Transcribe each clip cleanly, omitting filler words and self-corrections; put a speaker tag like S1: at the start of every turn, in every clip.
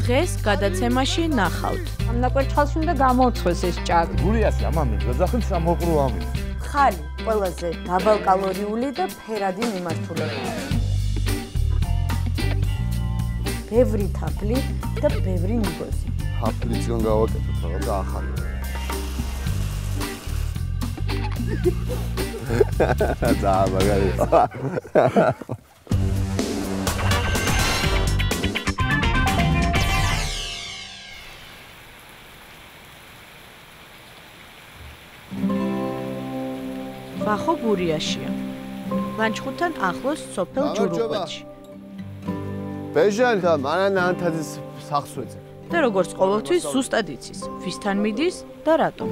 S1: დღეს გადაცემაში ნახავთ.
S2: ამ ნაკვერჩხალში უნდა გამორთვეს ეს ჭადი.
S3: გურიაში ამამით გაზახით სამოყრო ამით.
S2: ხალი ყველაზე დაბალკალორიული და ფერადი მიმართულება. ბევრი თაფლი და ბევრი ნიგოზი.
S4: თაფლისგან გავაკეთოთ რაღაც ახალი. და მაგარი.
S1: ვახო გურიაშია. ლანჩხუთთან ახლოს სოფელ ჯურუყვეთში.
S4: ბეჟანთა მანანანთაძის სახლს ვეძებ.
S1: და როგორც ყოველთვის ზუსტად იცის, ვისთან მიდის და რატომ.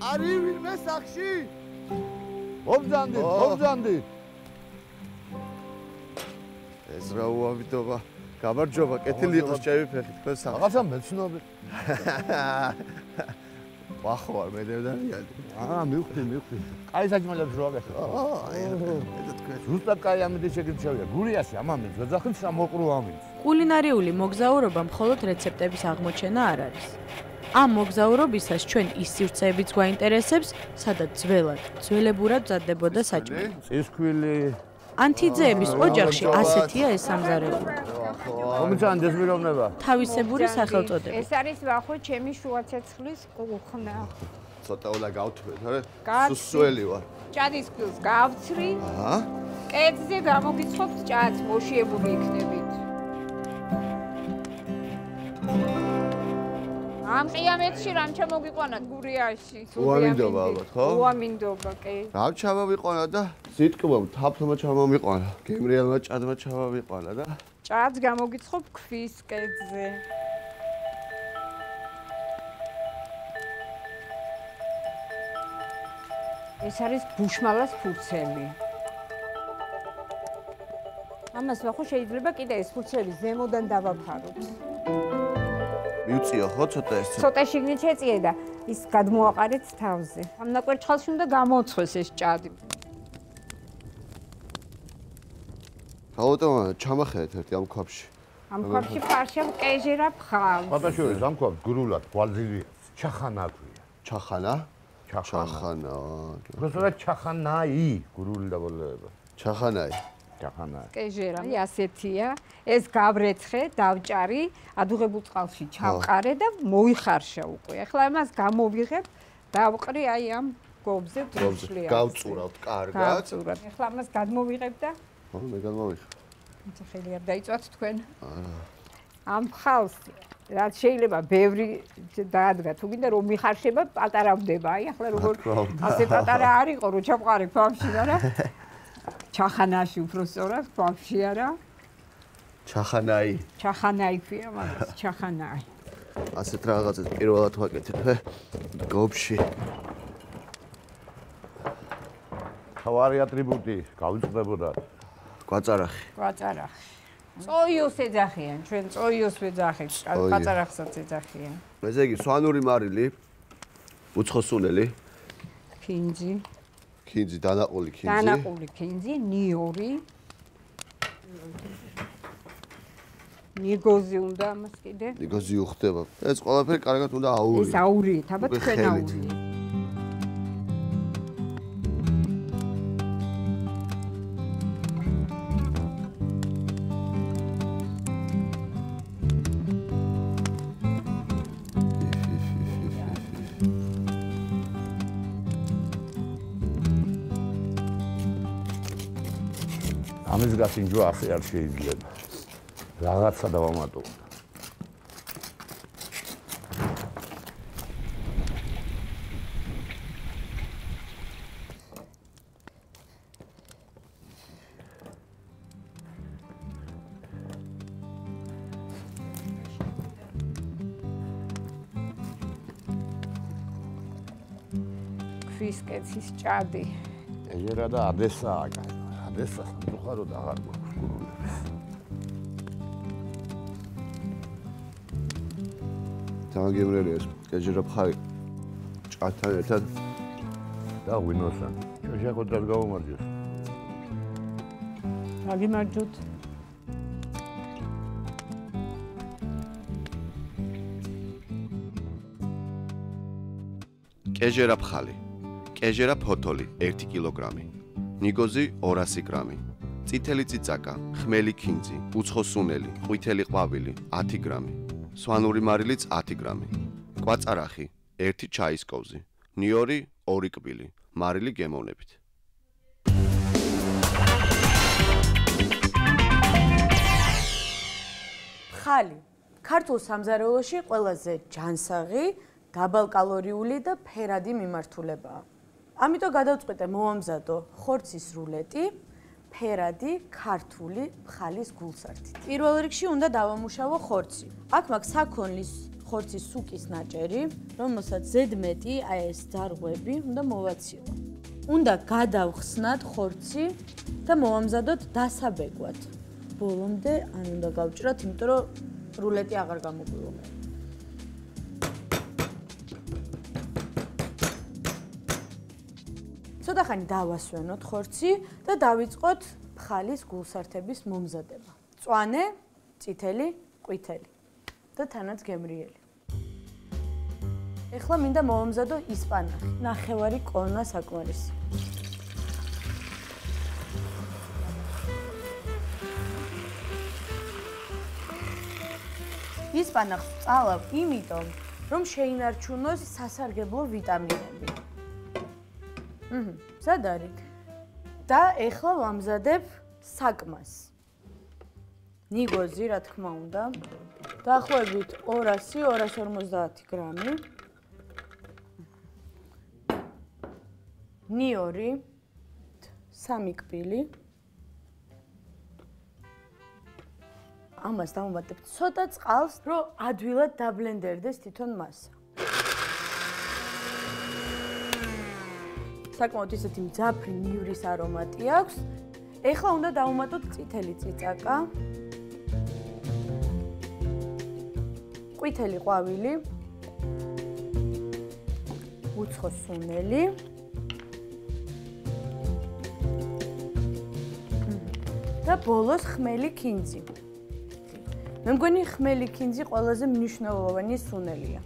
S4: არი ვინმე სახში?
S3: მობძანდით.
S4: ეს რა უავიდობა. გამარჯობა, კეთილი იყოს ჭევი ფეხი თქვენ სახში.
S3: რაღაცა მეცნობი.
S4: ვახო არ მედევდანიანი.
S3: მივხვდი. კაი საჭმელებს რო აკეთებ. ზუსტად კაი ამით შეგირჩევია. გურიაში ამამით გაზახით სამოყრო ამით.
S1: კულინარიული მოგზაურობა მხოლოდ რეცეპტების აღმოჩენა არ არის. ამ მოგზაურობისას ჩვენ ის სივრცეებიც გვაინტერესებს, სადაც ძველებურად მზადდებოდა საჭმელი.
S3: წისქვილი.
S1: ანთიძეების ოჯახში ასეთია ეს სამზარეულო.
S3: მომწანდეს მიროვნება.
S1: თავისებური სახელწოდებით.
S2: ეს არის ვახო ჩემი შუაცეცხლის კუხნა.
S4: ცოტა უნდა გავთვეთ, არა?
S2: კაცი.
S4: სუსველი ვარ.
S2: ჭადის კილს გავცრი.
S4: აჰა.
S2: კერძზე გამოგიცხობთ ჭადს, მოშიებული იქნებით. ამ ყიამეთში რამ ჩამოგიყვანა გურიაში?
S4: უამინდობა ალბათ, ხო?
S2: უამინდობა, კი.
S4: რამ ჩამოვიყვანა და სიტყვამ თაფლმა ჩამომიყვანა. გემრიელმა ჭადმა ჩამოვიყვანა და
S2: ჭადს გამოგიცხობ ქვის კერძზე. ეს არის ბუშმალას ფურცელი. ამას ვახო შეიძლება კიდე ეს ფურცელი ზემოდან დავაფაროთ.
S4: მიუწიო ხო ცოტა ეს?
S2: ცოტა შიგნით შეწიე და ის გადმოაყარეთ თავზე. ამ ნაკვერჩხალში უნდა გამოცვეს ეს ჭადი.
S4: აუტომატ ჩამახედეთ ერთი ამ ქვაბში.
S2: ამ ქვაბში ფარშა კეჟერა ფხავს.
S3: ბატაშორი ზამქვა გრულად გვალზილი ჩახანა ქვია.
S4: ჩახანა?
S3: ჩახანა.
S4: ჩახანა.
S3: უბრალოდ ჩახანაი გრული დაბოლება.
S4: ჩახანაი.
S3: ჩახანა.
S2: კეჟერა ასეთია. ეს გავრეცხე, დავჭარი, ადუღებულ წყალში ჩავყარე და მოიხარშა უკვე. ახლა ამას გამოვიღებ, დავყრი აი ამ გობზე დროშლია.
S4: გავწურავთ კარგად.
S2: გავწურავთ. ახლა ამას გადმოვიღებ და
S4: ხო, მე გადმოვიხარ.
S2: ხელი არ დაიწვათ თქვენ? ამ ხალს რაც შეიძლება ბევრი დაადგა თუ გინდა რომ მიხარშება პატარავდება. აი ახლა როგორ ასე პატარა არ იყო რომ ჩავყარე ქვაბში, მაგრამ ჩახანაში უფრო სწორად ქვაბში არა.
S4: ჩახანაი.
S2: ჩახანაი ქვია მაგას, ჩახანაი.
S4: ასეთ რაღაცას პირველად ვაკეთებ, გობში.
S3: თავარი ატრიბუტი გავიწყდებოდა.
S4: კვაწარახი.
S2: კვაწარახი. წოიოს ეძახიან, ჩვენ წოიოს ვეძახით, კვაწარახსაც ეძახიან.
S4: ესე იგი, სვანური მარილი, უცხოსუნელი,
S2: ქინძი,
S4: დანაყული ქინძი.
S2: დანაყული ქინძი, ნიორი. ნიგოზი უნდა ამას კიდე.
S4: ნიგოზი უხდება. ეს ყველაფერი კარგად უნდა აური.
S2: ეს აურიეთ, აბა თქვენ აური.
S3: ამის გასინჯვა ასე არ შეიძლება. რაღაცა დავამატო.
S2: ქვის კეცის ჭადი.
S3: ეჟერა და ადესაა კაი. ადესა სამწუხაროდ აღარ გვაქვს გურულებს.
S4: თამაგემრელი ეს კეჟერა ფხარი ჭადთან ერთად
S3: და ღვინოსან. ჩვენ შეხოთრად გავუმარჯოს.
S2: აგიმარჯოთ.
S4: კეჟერა ფხალი, კეჟერა ფოთოლი 1 კილოგრამი, ნიგოზი 200 გრამი, წითელი წიწაკა, ხმელი ქინძი, უცხო სუნელი, ყვითელი ყვავილი 10 გრამი, სვანური მარილიც 10 გრამი, კვაწარახი 1 ჩაის კოვზი, ნიორი 2 კბილი, მარილი გემოვნებით.
S1: ფხალი ქართულ სამზარეულოში ყველაზე ჯანსაღი, დაბალკალორიული და ფერადი მიმართულებაა. ამიტომ გადავწყვიტე მოვამზადო ხორცის რულეტი, ფერადი ქართული ფხალის გულსართით. პირველ რიგში უნდა დავამუშავო ხორცი. აქ მაქვს საქონლის ხორცის სუკის ნაჭერი, რომელსაც ზედმეტი აი ეს ძარღვები უნდა მოვაციო. უნდა გადავხსნათ ხორცი და მოვამზადოთ დასაბეგვად. ბოლომდე ან უნდა გავჭრათ, იმიტომ რომ რულეტი აღარ გამოგვივა. ცოტახანი დავასვენოთ ხორცი და დავიწყოთ ფხალის გულსართების მომზადება. მწვანე, წითელი, ყვითელი და თანაც გემრიელი. ეხლა მინდა მოვამზადო ისპანახი, ნახევარი კონა საკმარისი. ისპანახს წალავ იმიტომ, რომ შეინარჩუნოს სასარგებლო ვიტამინები. სად არის? და ეხლა ვამზადებ საკმას. ნიგოზი, რა თქმა უნდა, დაახლოებით 200-250 გრამი. ნიორი 3 კბილი. ამას დავუმატებ ცოტა წყალს, რომ ადვილად დაბლენდერდეს თვითონ მასა. საკმაოდ ისეთი მძაფრი ნივრის არომატი აქვს. ეხლა უნდა დავუმატოთ წითელი წიწაკა, ყვითელი ყვავილი, უცხო სუნელი და ბოლოს ხმელი ქინძი. მე მგონი ხმელი ქინძი ყველაზე მნიშვნელოვანი სუნელია.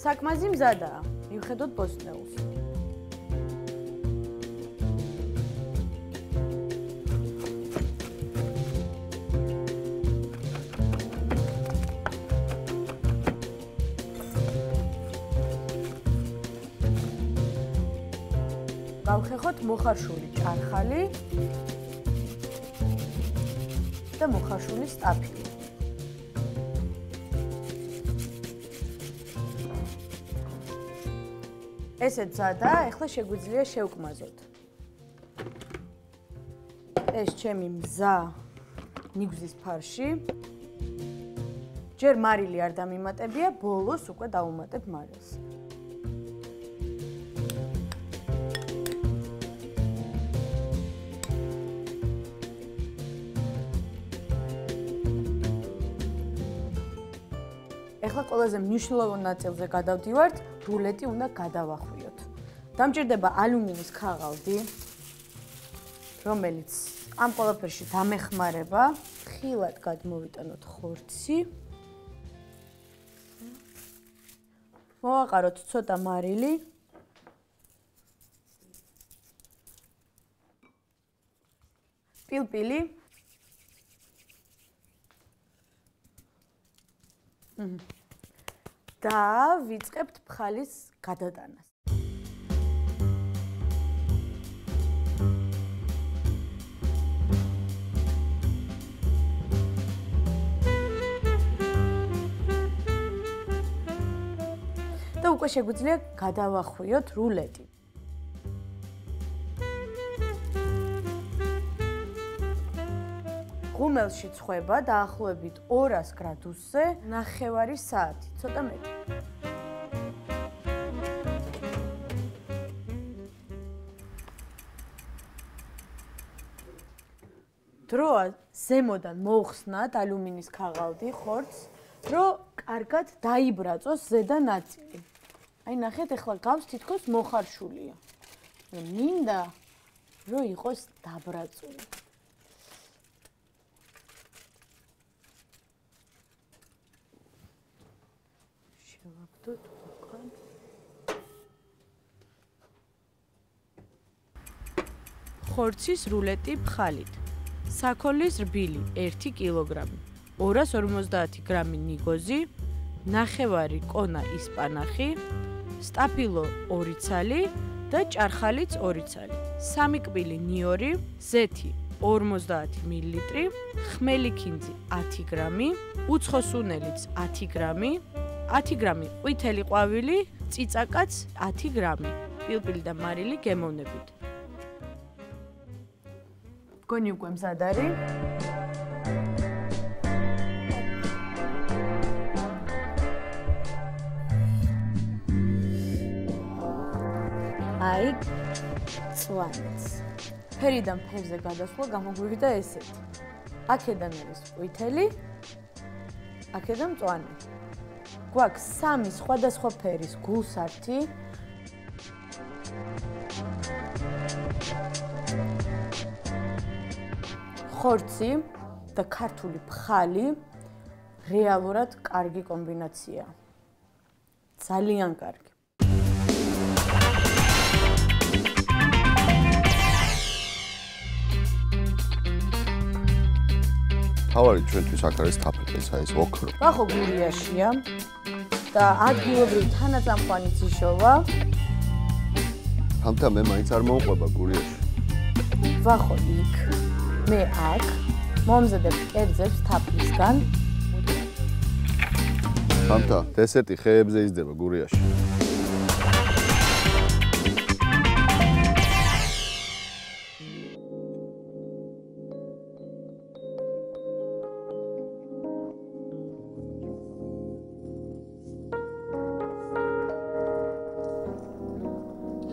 S1: საკმაზი მზადაა, მივხედოთ ბოსტნეულს. გავხეხოთ მოხარშული ჭარხალი და მოხარშული სტაფილი. ესეც მზადა, ეხლა შეგვიძლია შევკმაზოთ. ეს ჩემი მზა ნიგზის ფარში. ჯერ მარილი არ დამიმატებია, ბოლოს უკვე დავუმატებ მარილს. ეხლა ყველაზე მნიშვნელოვან ნაწილზე გადავდივართ, რულეტი უნდა გადავახვიოთ. დამჭირდება ალუმინის ქაღალდი, რომელიც ამ ყველაფერში დამეხმარება. ხილად გადმოვიტანოთ ხორცი. მოვაყაროთ ცოტა მარილი. პილპილი. და ვიწყებთ ფხალის გადატანას. და უკვე შეგვიძლია გადავახვიოთ რულეტი. ღუმელში წვება დაახლოებით 200 გრადუსზე, ნახევარი საათი, ცოტა მეტი. დროა ზემოდან მოვხსნათ ალუმინის ქაღალდი ხორცს რომ კარგად დაიბრაწოს ზედა ნაწილი. აი ნახეთ, ახლა გავს თითქოს მოხარშულია. მინდა რომ იყოს დაბრაწული. შევაგდოთ უკან. ხორცის რულეტი ფხალით. საქონლის რბილი 1 კილოგრამი. 250 გრამი ნიგოზი, ნახევარი კონა ისპანახი, სტაფილო 2 ცალი და ჭარხალიც 2 ცალი. 3 კბილი ნიორი, ზეთი 50 მილილიტრი, ხმელი ქინძი 10 გრამი, უცხო სუნელიც 10 გრამი, 10 გრამი ყვითელი ყვავილი, წიწაკაც 10 გრამი, პილპილი და მარილი გემოვნებით. გონი უკვე მზად არის. აი, წვანიც. ფერიდან ფერზე გადასვლა გამოგვივიდა ესეთი. აქედან არის ყვითელი, აქედან მწვანე. გვაქვს 3 სხვადასხვა ფერის გულსართი. ხორცი და ქართული ფხალი რეალურად კარგი კომბინაცია. ძალიან კარგი.
S4: თავარი ჩვენთვის აქ არის თაფლი, ეს ოქრო.
S1: ვახო გურიაშია და ადგილობრივი თანაწამყვანი ძიშოვა.
S4: თამთა მე მაინც არ მოუყვება გურიაში.
S1: ვახო იქ. მე აქ მომზადებ კერძებს თაფლისგან.
S4: თამთა დესერტი ხეებზე იზრდება გურიაში.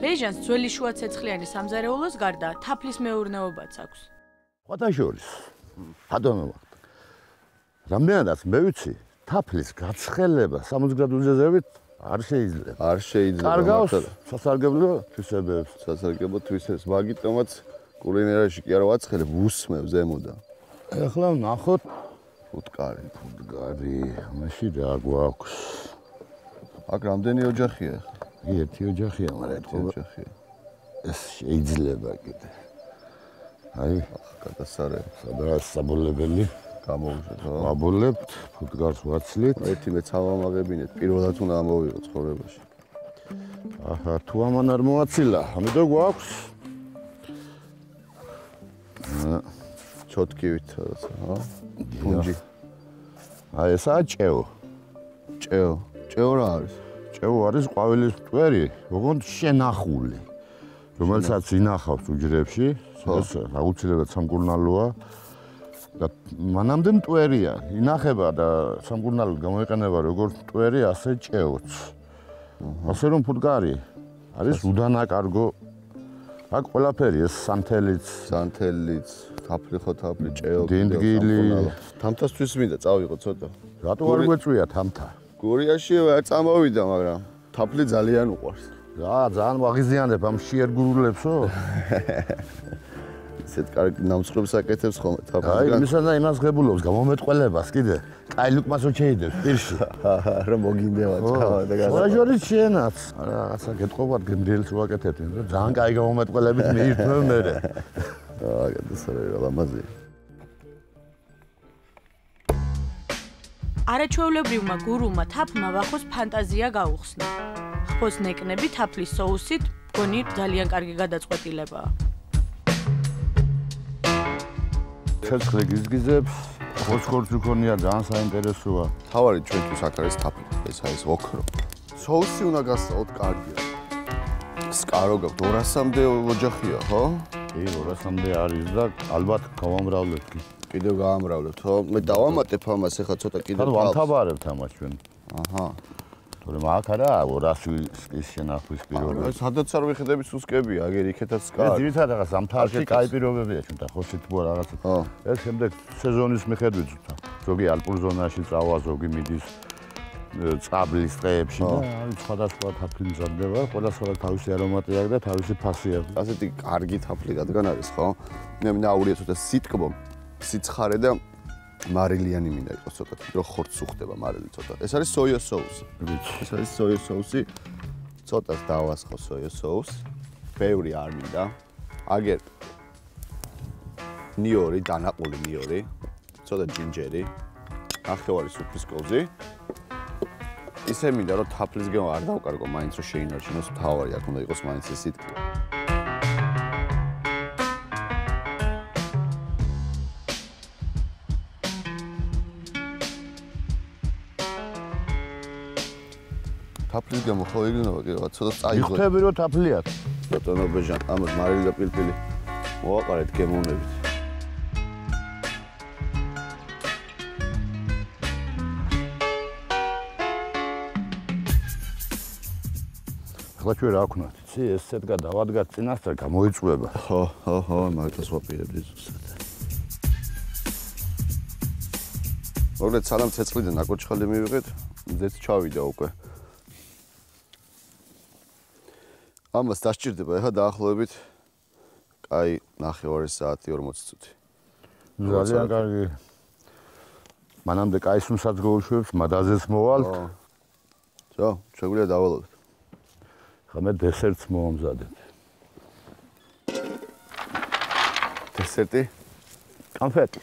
S1: ბეჟანს ძველი შუაცეცხლიანი სამზარეულოს გარდა თაფლის მეურნეობაც აქვს.
S3: ხოთაშორის ბატონო ვახტანგ. რამდენადაც მე ვიცი, თაფლის გაცხელება 60 გრადუსზე ზევით არ შეიძლება.
S4: არ შეიძლება.
S3: კარგავს სასარგებლო თვისებებს.
S4: სასარგებლო თვისებებს, მაგიტომაც კულინარიაში კი არ ვაცხელებ, უსმევ ზემოდან.
S3: ეხლა ნახოთ
S4: ფუტკარი.
S3: ფუტკარი, მაშინ რა გვაქვს?
S4: აქ რამდენი ოჯახია?
S3: ერთი ოჯახია, მაგრამ
S4: ერთი ოჯახია.
S3: ეს შეიძლება კიდე. აი,
S4: გადასარევი.
S3: სადაა საბოლებელი?
S4: გამოვიშვით, ხო?
S3: ვაბოლებთ, ფუტკარს ვაცლით.
S4: ერთი მეც ავამაღებინეთ, პირველად უნდა ამოვიღო ცხოვრებაში.
S3: აჰა, თუ ამან არ მოაცილა, ამიტომ გვაქვს
S4: ჩოთკივით, ხო? ფუნჯი.
S3: აი, ესაა ჭეო.
S4: ჭეო. ჭეო რა არის?
S3: ჭეო არის ყვავილის მტვერი, ოღონდ შენახული, რომელსაც ინახავს უჯრებში, ეს აუცილებლად სამკურნალოა და მანამდე მტვერია, ინახება და სამკურნალოდ გამოიყენება როგორც მტვერი, ასე ჭეოც. ასე რომ ფუტკარი არის უდანაკარგო. აქ ყველაფერი ეს სანთელიც, თაფლი ხო თაფლი, ჭეო, დინდგილი.
S4: თამთასთვის მინდა წავიღო ცოტა.
S3: რატო არ გვეწვია თამთა?
S4: გურიაში არ წამოვიდა, მაგრამ თაფლი ძალიან უყვარს.
S3: რა, ძალიან ვაღიზიანებ ამ შიერგურულებსო.
S4: ისეთ კარგ ნამსხვრებს აკეთებს ხოლმე თაფლი.
S3: აი, იმისა და იმას ღებულობს გამომეტყველებას კიდე. კაილუკმასო შეიდებს პირში.
S4: რა მოგინდება თავად და გასა.
S3: ვაჟორი შენაც. რაღაცა გეტყობათ გემრიელს ვაკეთებთ, მაგრამ ძალიან კაი გამომეტყველებით მიირთმევ მერე.
S4: აა, გადასარევი რა ლამაზი.
S1: არაჩვეულებრივმა გურულმა თაფლმა ვახოს ფანტაზია გაუხსნა. ხბოს ნეკნები თაფლის соусით მგონი ძალიან კარგი გადაწყვეტილებაა.
S3: ცეცხლი გიზგიზებს, ხორცქორცი ქონია ძალიან საინტერესოა.
S4: თავარი ჩვენთვის აქ არის თაფლი, ეს არის ოქრო. соуსი უნდა გასწავლოთ კარგია. სკარო გაქვთ 200-მდე ოჯახია, ხო?
S3: კი, 200-მდე არის და ალბათ გავამრავლებთ კი.
S4: კიდევ გაამრავლებთ, ხო? მე დავამატებ ამას, ახლა ცოტა კიდევ
S3: თავს. ვამთავარებთ ამას ჩვენ.
S4: აჰა.
S3: თორემ აქ არა 200-ის შენახვის პირობები.
S4: სადაც არ ვიხდები სუსკები, აგერ იქეთაც
S3: ეს
S4: სკარო.
S3: ძირითადად რაღაც ზამთარში კაი პირობებია ჩვენ და ხოსით თუ რაღაცა. ეს შემდეგ სეზონის მიხედვით ზოგი ალპურ ზონაში წავა, ზოგი მიდის წაბლის ტყეებში და არის სხვადასხვა თაფლი მზადდება, ყველასათვის თავისი არომატი აქვს და თავისი ფასი აქვს.
S4: ასეთი კარგი თაფლი რადგან არის, ხო? მე მინდა აურიო ცოტა სიტკბო, სიცხარე და მარილიანი მინდა იყოს ცოტა, რომ ხორცს უხდება მარილი ცოტა. ეს არის სოიო соуსი. ეს არის სოიო соуსი. ცოტას დავასხო სოიო соуს. ბევრი არ მინდა. აგერ ნიორი, დანაყული ნიორი, ცოტა ჯინჯერი, ნახევარი სუფრის კოლზი. ისე მინდა რომ თაფლის გემო არ დავკარგო, მაინც რომ შეინარჩუნოს თავარი, აქ უნდა იყოს მაინც ეს სიტკბო. თაფლის გემო ხო იგნობა კი რა, ცოტა წაიღო.
S3: იხტები რომ თაფლი აქვს.
S4: ბატონო ბეჟან, ამას მარილი და პილპილი მოვაყარეთ გემოვნებით.
S3: ახლა ჩვენ რა ვქნათ? იცი, ეს სეტკა დავადგათ წინასწარ გამოიწვება.
S4: ხო, მაგას ვაპირებდი ზუსტად. მოგეთ სალამ ცეცხლიდან აკოჩხალი მივიღეთ, ზეც ჩავიდა უკვე. ამას დასჭირდება ახლა დაახლოებით კაი 9 საათი 40 წუთი.
S3: ძალიან კარგი. მანამდე კაი სუნსაც გოუშვებს, მადაზეც მოვალთ.
S4: ხო, შეგვიძლია დავალოთ.
S3: ხა მე დესერტს მოვამზადებ.
S4: დესერტი?
S3: კონფეტი.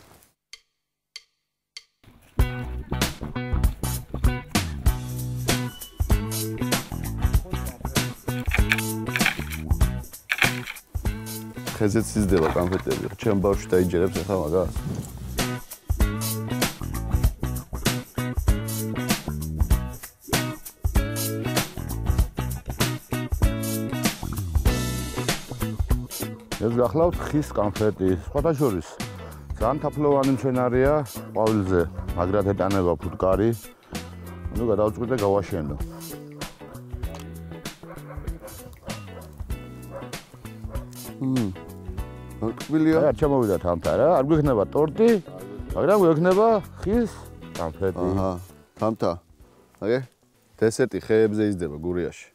S4: ხეზეც იზრდება კონფეტები. ჩემ ბავშვი დაიჯერებს ახლა მაგას. ეს
S3: გახლავთ ხის კონფეტი. სხვადასხვა ძალიან თაფლოვანი მცენარეა, ყვავილზე მაგრად ეტანება ფუტკარი. ნუ გადავწყვიტე და გავაშენო.
S4: მოკბილია.
S3: არ ჩამოვიდა თამთა რა, არ გვექნება ტორტი, მაგრამ გვექნება ხის კონფეტი.
S4: აჰა, თამთა. აგე? დესერტი ხეებზე იზრდება გურიაში.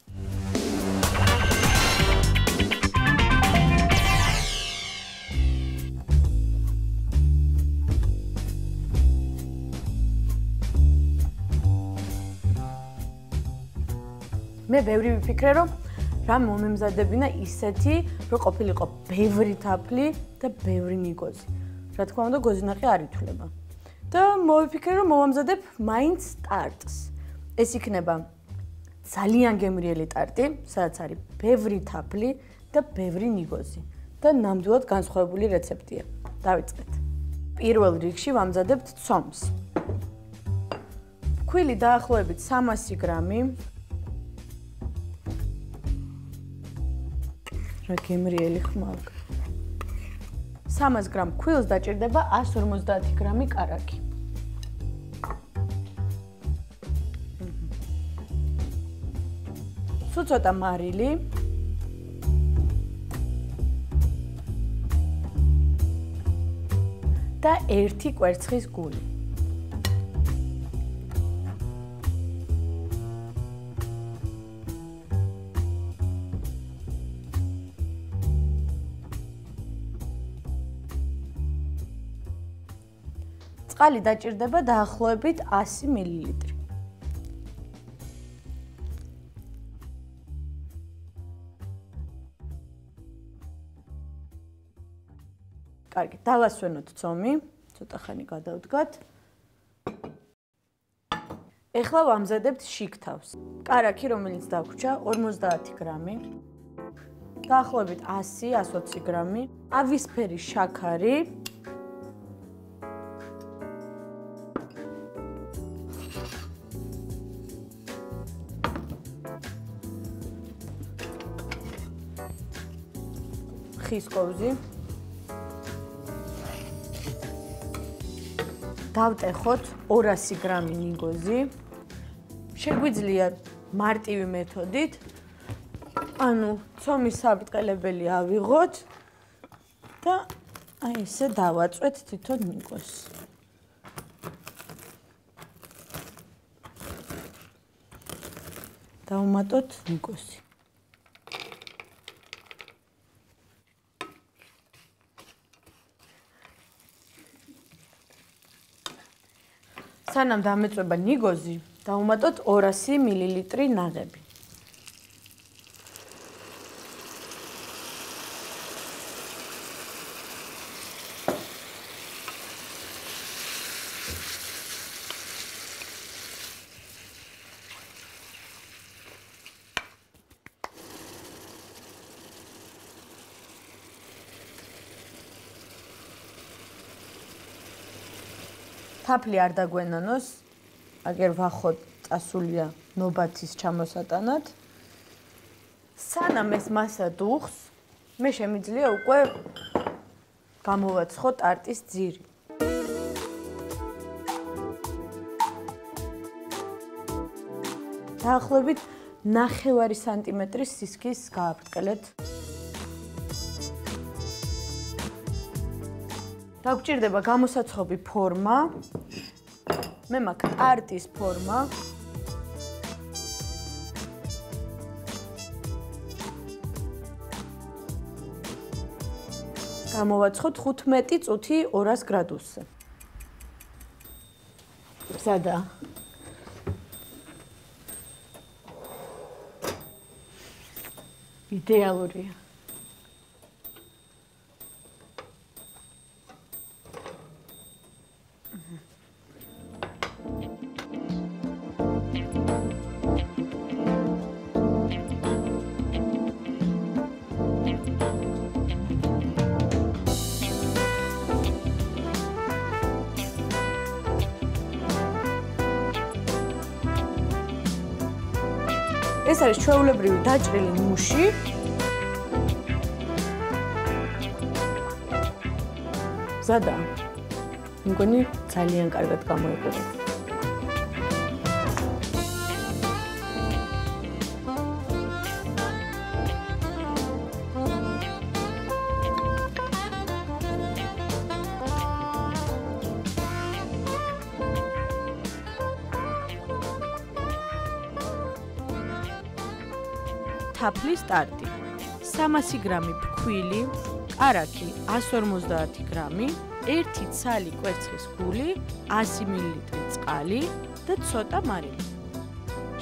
S1: მე ბევრი ვიფიქრე, რომ რა მომემზადებინა ისეთი, რომ ყოფილიყო ბევრი თაფლი და ბევრი ნიგოზი. რა თქმა უნდა, გოზინაყი არ ითვლება. და მოვიფიქრე, რომ მოვამზადებ მაინც ტარტს. ეს იქნება ძალიან გემრიელი ტარტი, სადაც არის ბევრი თაფლი და ბევრი ნიგოზი. და ნამდვილად განსხვავებული რეცეპტია. დავიწყეთ. პირველ რიგში ვამზადებთ ცომს. ფქვილი დაახლოებით 300 გრამი. რა გემრიელი ხმალკ. 300 გრამ ფქვილს დაჭირდება 150 გრამი კარაქი. სულ ცოტა მარილი. და 1 კვერცხის გული. წყალი დაჭირდება დაახლოებით 100 მილილიტრი. კარგი, დავასვენოთ ცომი, ცოტა ხანი გადავდგათ. ეხლა ვამზადებთ შიგ-თავს. კარაქი, რომელიც დაგვრჩა 50 გრამი. დაახლოებით 100-120 გრამი. ავისფერი შაქარი. ხის კოვზი. დავტეხოთ 200 გრამი ნიგოზი. შეგვიძლია მარტივი მეთოდით, ანუ ცომის საბრტყელებელი ავიღოთ და აი ესე დავაწვეთ თითო ნიგოზს. დავუმატოთ ნიკოზი. სანამ დამეწვება ნიგოზი, დავუმატოთ 200 მილილიტრი ნაღები. თაფლი არ დაგვენანოს, აგერ ვახოთ წასულია ნობათის ჩამოსატანად. სანამ ეს მასა დუხს, მე შემიძლია უკვე გამოვაცხო ტარტის ძირი. დაახლოებით 9 სანტიმეტრის სისქის გააბრტყელეთ. დაგჭირდება გამოსაცხობი ფორმა. მე მაქვს ტარტის ფორმა. გამოვაცხოთ 15 წუთი 200 გრადუსზე. მზადა. იდეალურია. ეს არის ჩვეულებრივი დაჭრილი ნუში. მზადა. მგონი ძალიან კარგად გამოიყურება. თაფლის ტარტი 300 გრამი ფქვილი, კარაქი 150 გრამი, 1 ცალი კვერცხის გული, 100 მილილიტრი წყალი და ცოტა მარილი.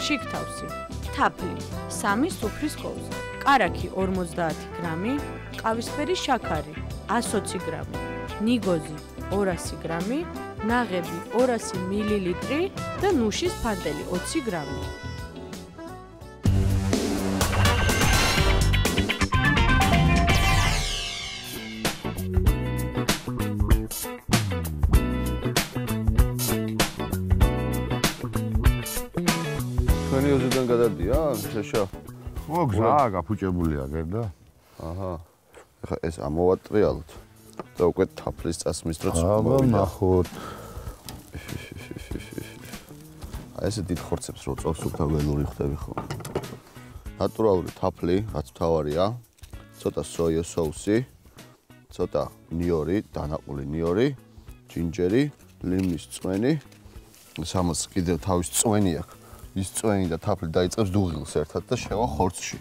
S1: შიგთავსი: თაფლი 3 სუფრის კოვზი, კარაქი 50 გრამი, ყავისფერი შაქარი 120 გრამი, ნიგოზი 200 გრამი, ნაღები 200 მილილიტრი და ნუშის ფანტელი 20 გრამი.
S4: ოზიდან გადადია, შეშა.
S3: ხო, გზაა გაფუჭებულია, გერდა.
S4: აჰა. ეხა ეს ამოვატრიალოთ. და უკვე თაფლის წასმის დროს
S3: აბა ნახოთ.
S4: აი ესე დიდ ხორცებს რო წოვს უკვე ველური ხდები ხო. ნატურალური თაფლი, რაც მთავარია. ცოტა სოია соуსი, ცოტა ნიორი, დანაყული ნიორი, ჯინჯერი, ლიმნის წვენი. სამას კიდევ თავის წვენი აქვს. ის წვენი და თაფლი დაიწყებს დუღილს ერთად და შევა ხორცში.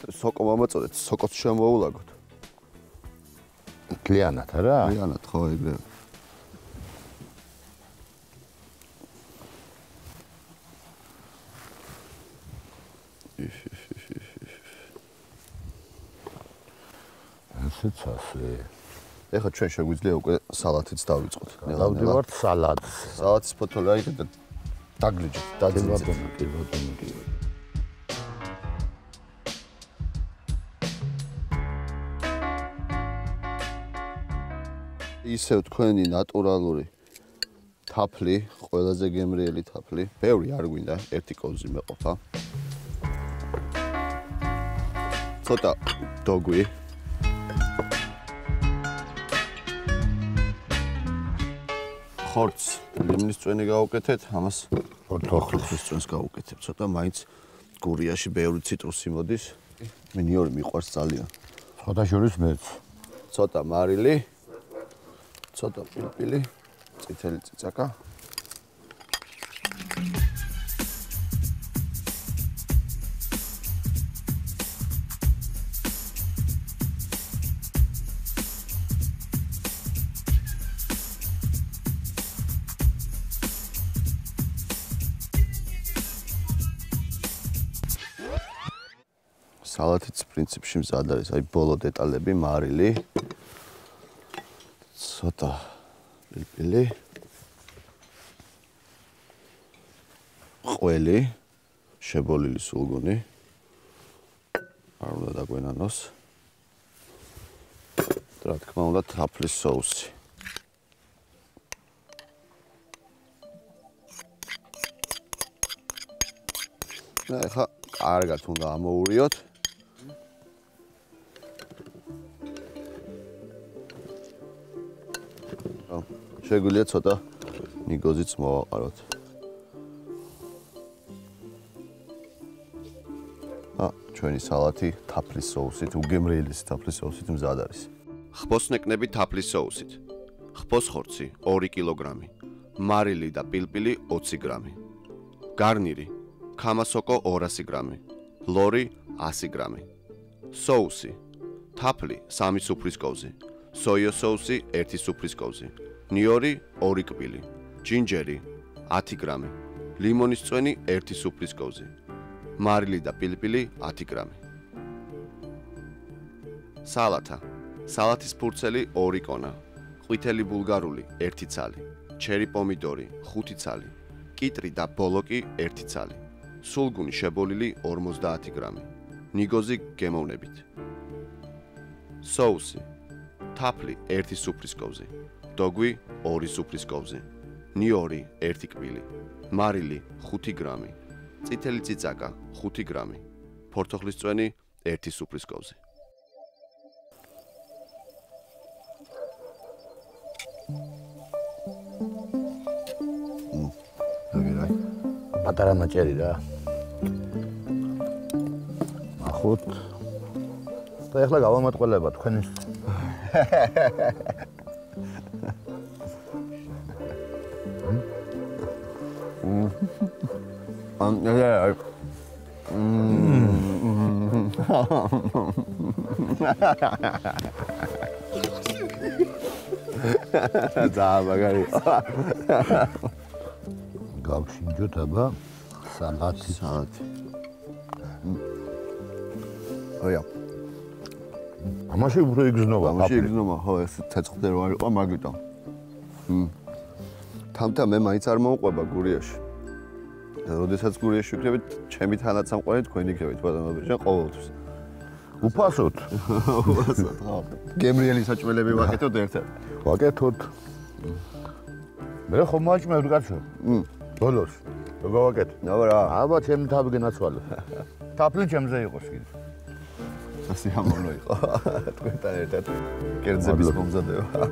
S4: სოკო მომაწოდეთ, სოკოც შემოულაგოთ.
S3: კლიანად არა?
S4: კლიანად ხო ეგრევე.
S3: ესეც ასე.
S4: ეხლა ჩვენ შეგვიძლია უკვე სალათიც დავიწყოთ.
S3: დავდივართ სალატს.
S4: სალათის ფოთოლი აი და დაგლიჯოთ, დაძინეთ.
S3: კი.
S4: ისევ თქვენი ნატურალური თაფლი, ყველაზე გემრიელი თაფლი. ბევრი არ გვინდა, ერთი კოვზი მეყოფა. ცოტა დოგვი. ხორც, ლიმნის წვენი გავუკეთეთ, ამას თოხლის წვენს გავუკეთებ. ცოტა მაინც გურიაში ბევრი ციტრუსი მოდის. მე ნიორი მიყვარს ძალიან.
S3: ცოტა შორის მეც.
S4: ცოტა მარილი. ცოტა პილპილი, წითელი წიწაკა. სალათიც პრინციპში მზად არის, აი ბოლო დეტალები, მარილი. ცოტა პილპილი. ყველი, შებოლილი სულგუნი. არ უნდა დაგვენანოს. რა თქმა უნდა, თაფლის соуსი. ახლა კარგად უნდა ამოურიოთ. შეგვიძლია ცოტა ნიგოზიც მოვაყაროთ. ჩვენი სალათი თაფლის соусით, უგემრიელის თაფლის соусით მზად არის. ხბოს ნეკნები თაფლის соусით. ხბოს ხორცი 2 კილოგრამი, მარილი და პილპილი 20 გრამი. გარნირი ქამასოკო 200 გრამი, ლორი 100 გრამი. соуსი თაფლი 3 სუფრისკოვზი, სოიო соуსი 1 სუფრისკოვზი, ნიორი 2 კბილი, ჯინჯერი 10 გრამი, ლიმონის წვენი 1 სუფრისკოვზი. მარილი და პილპილი 10 გრამი. სალათა. სალათის ფურცელი 2 კონა, ყვითელი ბულგარული 1 ცალი, ჩერი პომიდორი 5 ცალი, კიტრი და ბოლოკი 1 ცალი, სულგუნი შებოლილი 50 გრამი, ნიგოზი გემოვნებით. соуსი. თაფლი 1 სუფრისკოვზი, დოგვი 2 სუფრისკოვზი, ნიორი 1 კბილი, მარილი 5 გრამი. წითელი წიწაკა 5 გრამი, ფორთოხლის წვენი 1 სუფრისკოვზი.
S3: აგერა. პატარა ნაჭერი რა. ახოთ. და ეხლა გავამატყველება თქვენის.
S4: და მაგარი.
S3: გავშინჯოთ აბა სალათი.
S4: ოია.
S3: ამაში უფრო იგზნობა.
S4: ამაში იგზნობა, ხო, ეს ცეცხლზე რო არ იყო მაგიტომ. თამთა მე მაინც არ მოუყვება გურიაში. და როდესაც გურიაში ვიქნებით, ჩემი თანაცამყვარი თქვენ იქებით, ბატონო ბიჭო, ყოველთვის.
S3: უფასოდ.
S4: უფასოდ, ხო. გემრიელი საჭმელები ვაკეთოთ ერთად.
S3: ვაკეთოთ. მე ხომ მაჭმევ კაცო. ბოლოს. როგორ ვაკეთე?
S4: რა.
S3: აბა ჩემი თავი გენაცვალე. თაფლი ჩემზე იყოს კიდე.
S4: ასე ამოვნო იყო. თქვენთან ერთად კერძების მომზადება.